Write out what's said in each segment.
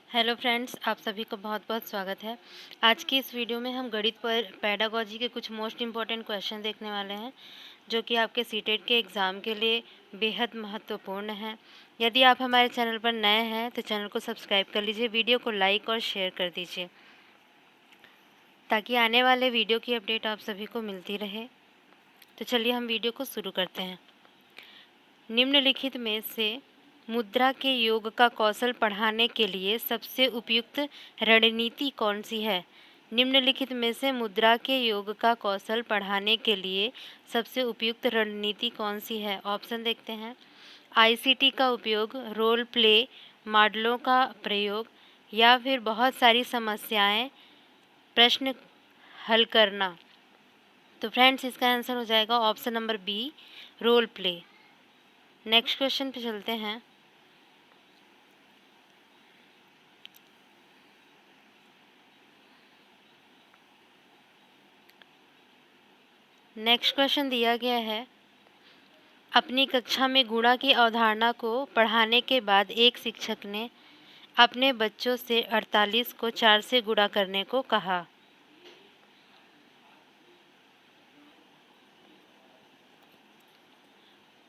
Hello friends, आप सभी को बहुत बहुत स्वागत है। आज की इस वीडियो में हम गणित पर पेडागोजी के कुछ मोस्ट इम्पॉर्टेंट क्वेश्चन देखने वाले हैं, जो कि आपके सीटेट के एग्ज़ाम के लिए बेहद महत्वपूर्ण हैं। यदि आप हमारे चैनल पर नए हैं तो चैनल को सब्सक्राइब कर लीजिए, वीडियो को लाइक और शेयर कर दीजिए, ताकि आने वाले वीडियो की अपडेट आप सभी को मिलती रहे। तो चलिए हम वीडियो को शुरू करते हैं। निम्नलिखित में से मुद्रा के योग का कौशल पढ़ाने के लिए सबसे उपयुक्त रणनीति कौन सी है? निम्नलिखित में से मुद्रा के योग का कौशल पढ़ाने के लिए सबसे उपयुक्त रणनीति कौन सी है? ऑप्शन देखते हैं। आईसीटी का उपयोग, रोल प्ले, मॉडलों का प्रयोग, या फिर बहुत सारी समस्याएं प्रश्न हल करना। तो फ्रेंड्स, इसका आंसर हो जाएगा option number B, role play. Next question पे चलते हैं। नेक्स्ट क्वेश्चन दिया गया है, अपनी कक्षा में गुणा की अवधारणा को पढ़ाने के बाद एक शिक्षक ने अपने बच्चों से 48 को 4 से गुणा करने को कहा।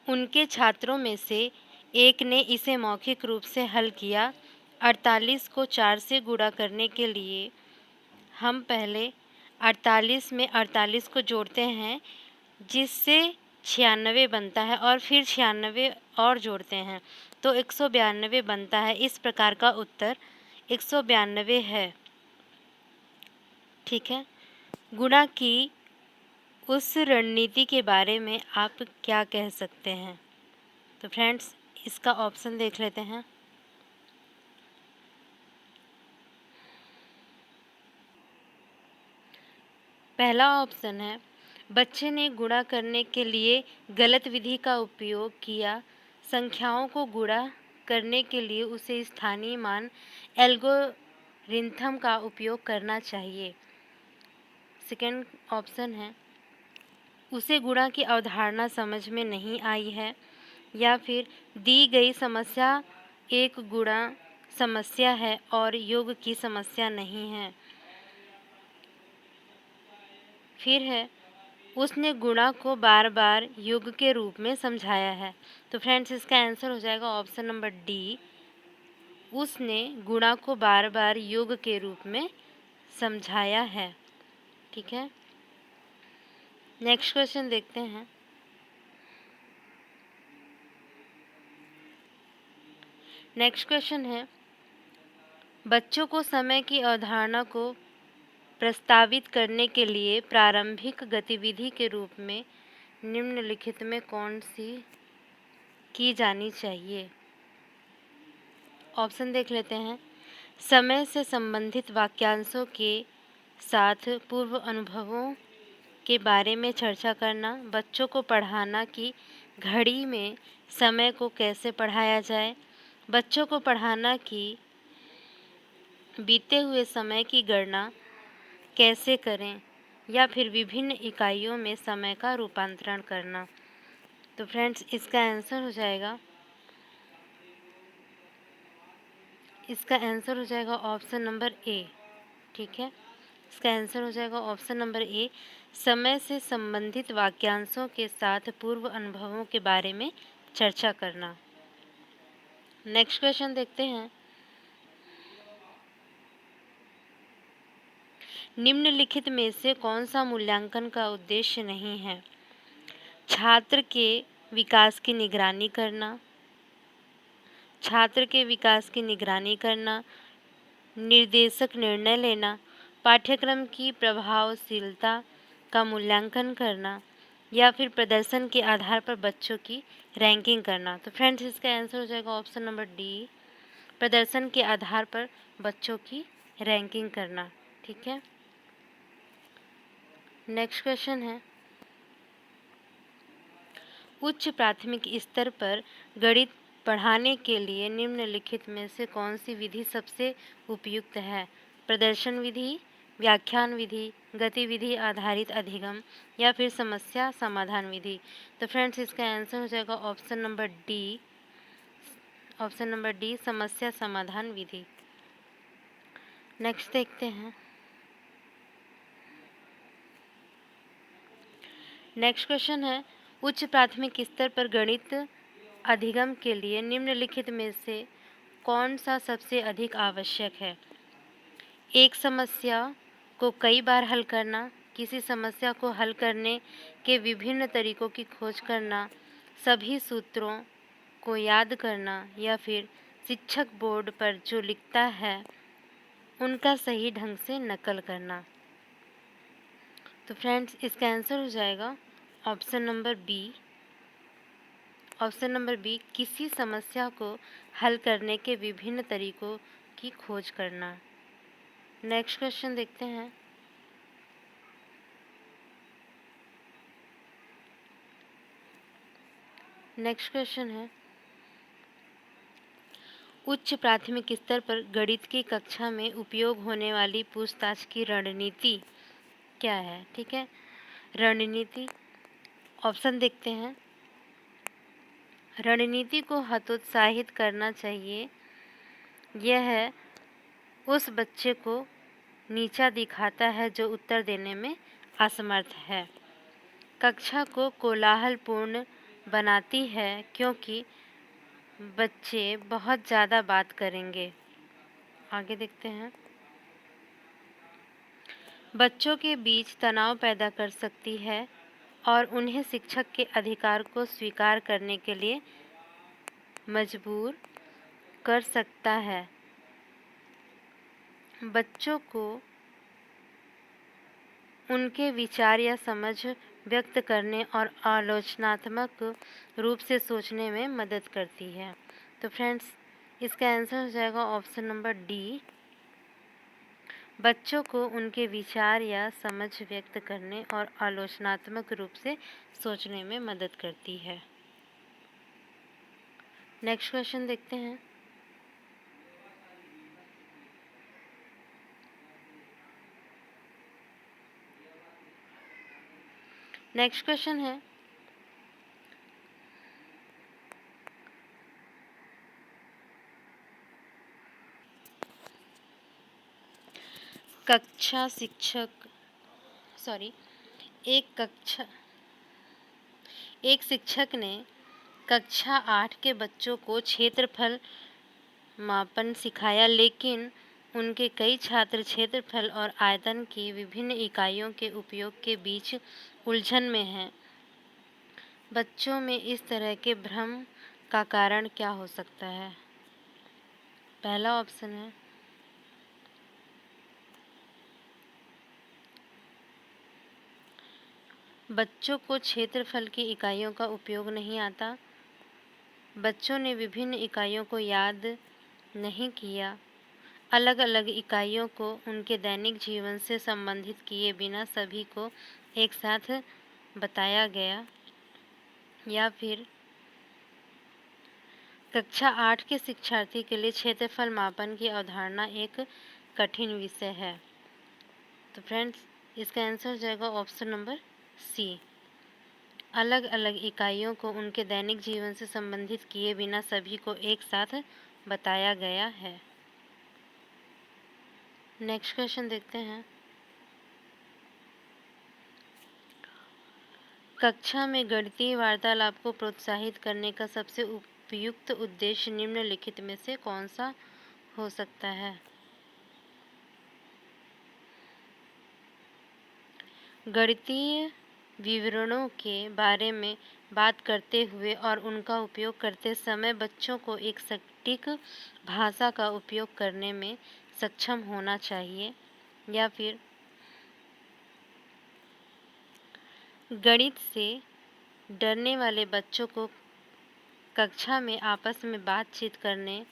उनके छात्रों में से एक ने इसे मौखिक रूप से हल किया। 48 को 4 से गुणा करने के लिए हम पहले 48 में 48 को जोड़ते हैं, जिससे 96 बनता है, और फिर 96 और जोड़ते हैं तो 192 बनता है। इस प्रकार का उत्तर 192 है। ठीक है, गुणा की उस रणनीति के बारे में आप क्या कह सकते हैं? तो फ्रेंड्स, इसका ऑप्शन देख लेते हैं। पहला ऑप्शन है, बच्चे ने गुणा करने के लिए गलत विधि का उपयोग किया। संख्याओं को गुणा करने के लिए उसे स्थानीय मान एल्गोरिथम का उपयोग करना चाहिए। सेकेंड ऑप्शन है, उसे गुणा की अवधारणा समझ में नहीं आई है, या फिर दी गई समस्या एक गुणा समस्या है और योग की समस्या नहीं है। फिर है, उसने गुणा को बार बार योग के रूप में समझाया है। तो फ्रेंड्स, इसका आंसर हो जाएगा ऑप्शन नंबर डी, उसने गुणा को बार बार योग के रूप में समझाया है। ठीक है, नेक्स्ट क्वेश्चन देखते हैं। नेक्स्ट क्वेश्चन है, बच्चों को समय की अवधारणा को प्रस्तावित करने के लिए प्रारंभिक गतिविधि के रूप में निम्नलिखित में कौन सी की जानी चाहिए? ऑप्शन देख लेते हैं। समय से संबंधित वाक्यांशों के साथ पूर्व अनुभवों के बारे में चर्चा करना, बच्चों को पढ़ाना कि घड़ी में समय को कैसे पढ़ाया जाए, बच्चों को पढ़ाना कि बीते हुए समय की गणना कैसे करें, या फिर विभिन्न इकाइयों में समय का रूपांतरण करना। तो फ्रेंड्स, इसका आंसर हो जाएगा ऑप्शन नंबर ए। ठीक है, इसका आंसर हो जाएगा ऑप्शन नंबर ए, समय से संबंधित वाक्यांशों के साथ पूर्व अनुभवों के बारे में चर्चा करना। नेक्स्ट क्वेश्चन देखते हैं। निम्नलिखित में से कौन सा मूल्यांकन का उद्देश्य नहीं है? छात्र के विकास की निगरानी करना, छात्र के विकास की निगरानी करना, निर्देशक निर्णय लेना, पाठ्यक्रम की प्रभावशीलता का मूल्यांकन करना, या फिर प्रदर्शन के आधार पर बच्चों की रैंकिंग करना। तो फ्रेंड्स, इसका आंसर हो जाएगा ऑप्शन नंबर डी, प्रदर्शन के आधार पर बच्चों की रैंकिंग करना। ठीक है, नेक्स्ट क्वेश्चन है, उच्च प्राथमिक स्तर पर गणित पढ़ाने के लिए निम्नलिखित में से कौन सी विधि सबसे उपयुक्त है? प्रदर्शन विधि, व्याख्यान विधि, गतिविधि आधारित अधिगम, या फिर समस्या समाधान विधि? तो फ्रेंड्स, इसका आंसर हो जाएगा ऑप्शन नंबर डी, समस्या समाधान विधि। नेक्स्ट देखते हैं। नेक्स्ट क्वेश्चन है, उच्च प्राथमिक स्तर पर गणित अधिगम के लिए निम्नलिखित में से कौन सा सबसे अधिक आवश्यक है? एक समस्या को कई बार हल करना, किसी समस्या को हल करने के विभिन्न तरीकों की खोज करना, सभी सूत्रों को याद करना, या फिर शिक्षक बोर्ड पर जो लिखता है उनका सही ढंग से नकल करना। तो फ्रेंड्स, इसका आंसर हो जाएगा option number B. Option number B, किसी समस्या को हल करने के विभिन्न तरीकों की खोज करना। नेक्स्ट क्वेश्चन देखते हैं। नेक्स्ट क्वेश्चन है, उच्च प्राथमिक स्तर पर गणित की कक्षा में उपयोग होने वाली पूछताछ की रणनीति क्या है? ठीक है, रणनीति ऑप्शन देखते हैं। रणनीति को हतोत्साहित करना चाहिए। यह उस बच्चे को नीचा दिखाता है जो उत्तर देने में असमर्थ है। कक्षा को कोलाहलपूर्ण बनाती है क्योंकि बच्चे बहुत ज़्यादा बात करेंगे। आगे देखते हैं। बच्चों के बीच तनाव पैदा कर सकती है और उन्हें शिक्षक के अधिकार को स्वीकार करने के लिए मजबूर कर सकता है। बच्चों को उनके विचार या समझ व्यक्त करने और आलोचनात्मक रूप से सोचने में मदद करती है। तो फ्रेंड्स, इसका आंसर हो जाएगा ऑप्शन नंबर डी। बच्चों को उनके विचार या समझ व्यक्त करने और आलोचनात्मक रूप से सोचने में मदद करती है। नेक्स्ट क्वेश्चन देखते हैं। नेक्स्ट क्वेश्चन है, कक्षा शिक्षक एक शिक्षक ने कक्षा 8 के बच्चों को क्षेत्रफल मापन सिखाया, लेकिन उनके कई छात्र क्षेत्रफल और आयतन की विभिन्न इकाइयों के उपयोग के बीच उलझन में हैं। बच्चों में इस तरह के भ्रम का कारण क्या हो सकता है? पहला ऑप्शन है बच्चों को क्षेत्रफल की इकाइयों का उपयोग नहीं आता, बच्चों ने विभिन्न इकाइयों को याद नहीं किया, अलग अलग इकाइयों को उनके दैनिक जीवन से संबंधित किए बिना सभी को एक साथ बताया गया, या फिर कक्षा 8 के शिक्षार्थी के लिए क्षेत्रफल मापन की अवधारणा एक कठिन विषय है। तो फ्रेंड्स, इसका आंसर हो जाएगा ऑप्शन नंबर सी। अलग अलग इकाइयों को उनके दैनिक जीवन से संबंधित किए बिना सभी को एक साथ बताया गया है। नेक्स्ट क्वेश्चन देखते हैं। कक्षा में गणितीय वार्तालाप को प्रोत्साहित करने का सबसे उपयुक्त उद्देश्य निम्नलिखित में से कौन सा हो सकता है? गणितीय विवरणों के बारे में बात करते हुए और उनका उपयोग करते समय बच्चों को एक सटीक भाषा का उपयोग करने में सक्षम होना चाहिए, या फिर गणित से डरने वाले बच्चों को कक्षा में आपस में बातचीत करने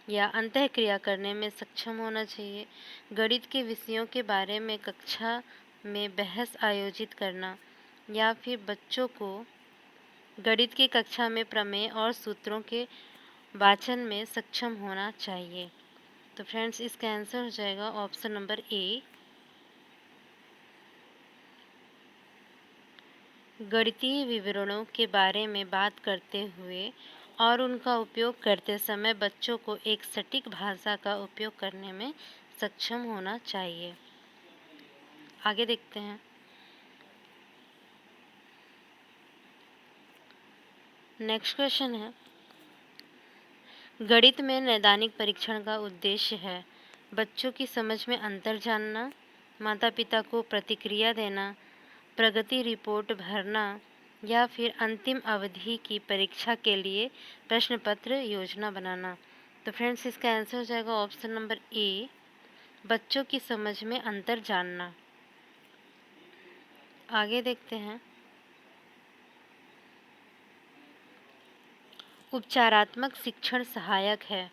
या अंतःक्रिया करने में सक्षम होना चाहिए। गणित के विषयों के बारे में कक्षा में बहस आयोजित करना, या फिर बच्चों को गणित की कक्षा में प्रमेय और सूत्रों के वाचन में सक्षम होना चाहिए। तो फ्रेंड्स, इसका आंसर हो जाएगा ऑप्शन नंबर ए। गणितीय विवरणों के बारे में बात करते हुए और उनका उपयोग करते समय बच्चों को एक सटीक भाषा का उपयोग करने में सक्षम होना चाहिए। आगे देखते हैं। नेक्स्ट क्वेश्चन है, गणित में नैदानिक परीक्षण का उद्देश्य है बच्चों की समझ में अंतर जानना, माता पिता को प्रतिक्रिया देना, प्रगति रिपोर्ट भरना या फिर अंतिम अवधि की परीक्षा के लिए प्रश्न पत्र योजना बनाना। तो फ्रेंड्स इसका आंसर हो जाएगा ऑप्शन नंबर ए, बच्चों की समझ में अंतर जानना। आगे देखते हैं। उपचारात्मक शिक्षण सहायक है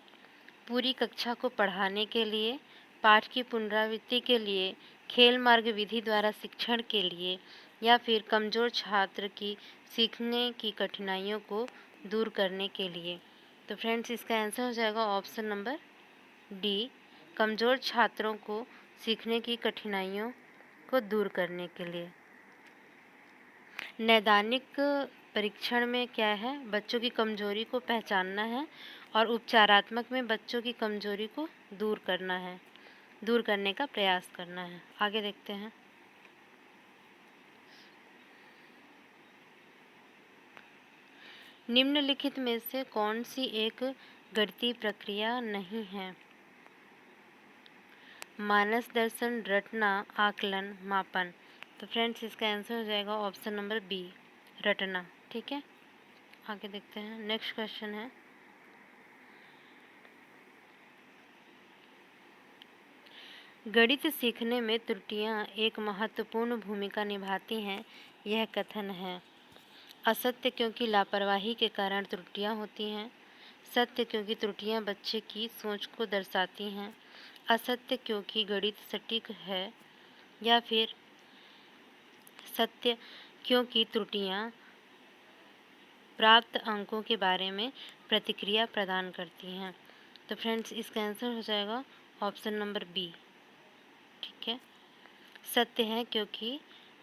पूरी कक्षा को पढ़ाने के लिए, पाठ की पुनरावृत्ति के लिए, खेल मार्ग विधि द्वारा शिक्षण के लिए या फिर कमज़ोर छात्र की सीखने की कठिनाइयों को दूर करने के लिए। तो फ्रेंड्स इसका आंसर हो जाएगा ऑप्शन नंबर डी, कमज़ोर छात्रों को सीखने की कठिनाइयों को दूर करने के लिए। नैदानिक परीक्षण में क्या है, बच्चों की कमजोरी को पहचानना है और उपचारात्मक में बच्चों की कमजोरी को दूर करना है, दूर करने का प्रयास करना है। आगे देखते हैं। निम्नलिखित में से कौन सी एक गणितीय प्रक्रिया नहीं है? मानस दर्शन, रटना, आकलन, मापन। तो फ्रेंड्स इसका आंसर हो जाएगा ऑप्शन नंबर बी, रटना। ठीक है, आगे देखते हैं। नेक्स्ट क्वेश्चन है, गणित सीखने में त्रुटियां एक महत्वपूर्ण भूमिका निभाती हैं, यह कथन है। असत्य क्योंकि लापरवाही के कारण त्रुटियां होती हैं, सत्य क्योंकि त्रुटियां बच्चे की सोच को दर्शाती हैं, असत्य क्योंकि गणित सटीक है, या फिर सत्य क्योंकि त्रुटियां प्राप्त अंकों के बारे में प्रतिक्रिया प्रदान करती हैं। तो फ्रेंड्स इसका आंसर हो जाएगा ऑप्शन नंबर बी। ठीक है, सत्य है क्योंकि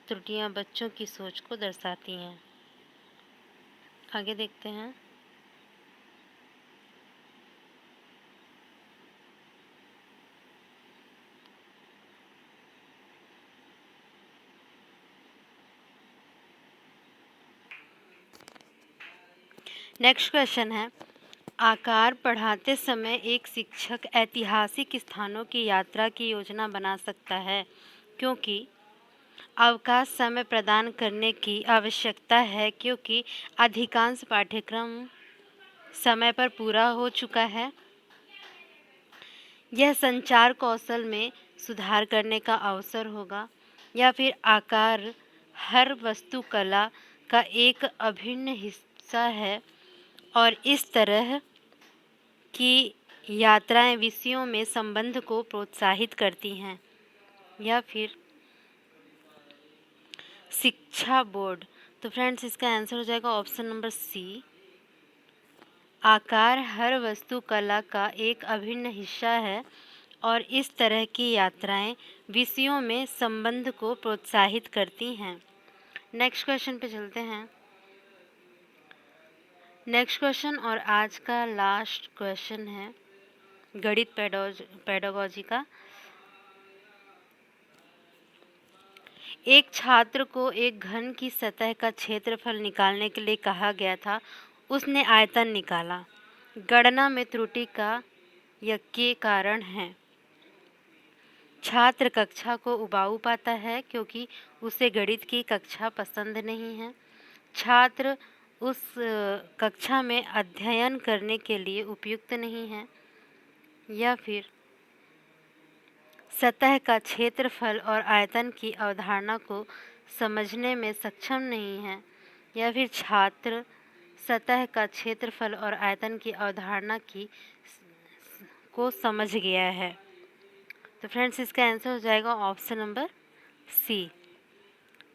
त्रुटियां बच्चों की सोच को दर्शाती हैं। आगे देखते हैं। नेक्स्ट क्वेश्चन है, आकार पढ़ाते समय एक शिक्षक ऐतिहासिक स्थानों की यात्रा की योजना बना सकता है क्योंकि अवकाश समय प्रदान करने की आवश्यकता है, क्योंकि अधिकांश पाठ्यक्रम समय पर पूरा हो चुका है, यह संचार कौशल में सुधार करने का अवसर होगा, या फिर आकार हर वास्तुकला का एक अभिन्न हिस्सा है और इस तरह की यात्राएं विषयों में संबंध को प्रोत्साहित करती हैं, या फिर शिक्षा बोर्ड। तो फ्रेंड्स इसका आंसर हो जाएगा ऑप्शन नंबर सी, आकार हर वास्तुकला का एक अभिन्न हिस्सा है और इस तरह की यात्राएं विषयों में संबंध को प्रोत्साहित करती हैं। नेक्स्ट क्वेश्चन पे चलते हैं। नेक्स्ट क्वेश्चन और आज का लास्ट क्वेश्चन है गणित पेडागोजी का। एक छात्र को एक घन की सतह का क्षेत्रफल निकालने के लिए कहा गया था, उसने आयतन निकाला। गणना में त्रुटि का यह के कारण है। छात्र कक्षा को उबाऊ पाता है क्योंकि उसे गणित की कक्षा पसंद नहीं है। छात्र उस कक्षा में अध्ययन करने के लिए उपयुक्त नहीं है, या फिर सतह का क्षेत्रफल और आयतन की अवधारणा को समझने में सक्षम नहीं है, या फिर छात्र सतह का क्षेत्रफल और आयतन की अवधारणा को समझ गया है। तो फ्रेंड्स इसका आंसर हो जाएगा ऑप्शन नंबर सी,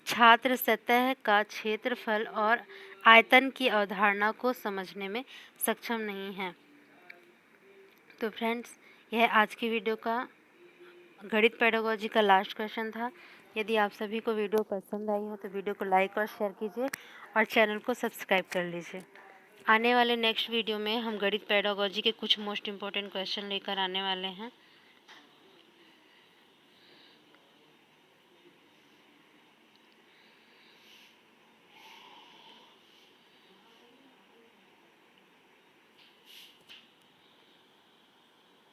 छात्र सतह का क्षेत्रफल और आयतन की अवधारणा को समझने में सक्षम नहीं है। तो फ्रेंड्स यह आज की वीडियो का गणित पेडागोजी का लास्ट क्वेश्चन था। यदि आप सभी को वीडियो पसंद आई हो तो वीडियो को लाइक और शेयर कीजिए और चैनल को सब्सक्राइब कर लीजिए। आने वाले नेक्स्ट वीडियो में हम गणित पेडागोजी के कुछ मोस्ट इम्पोर्टेंट क्वेश्चन लेकर आने वाले हैं।